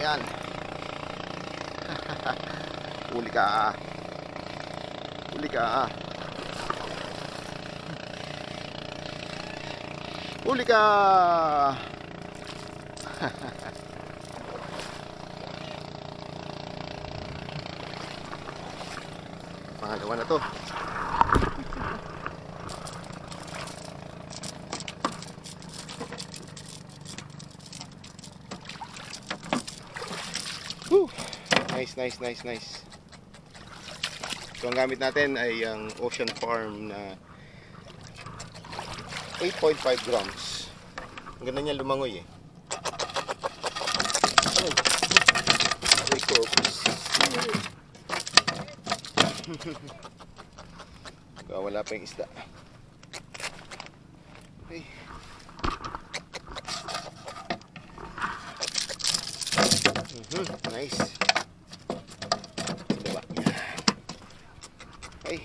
yan. Huli ka. Huli ka. Huli ka. Pangalawa na to. Woo! Nice. So ang gamit natin ay ang Ocean Farm na 8.5 grams. Ang ganda niya lumangoy eh. Wala pa yung isda. Okay. Nice. Diba? Okay.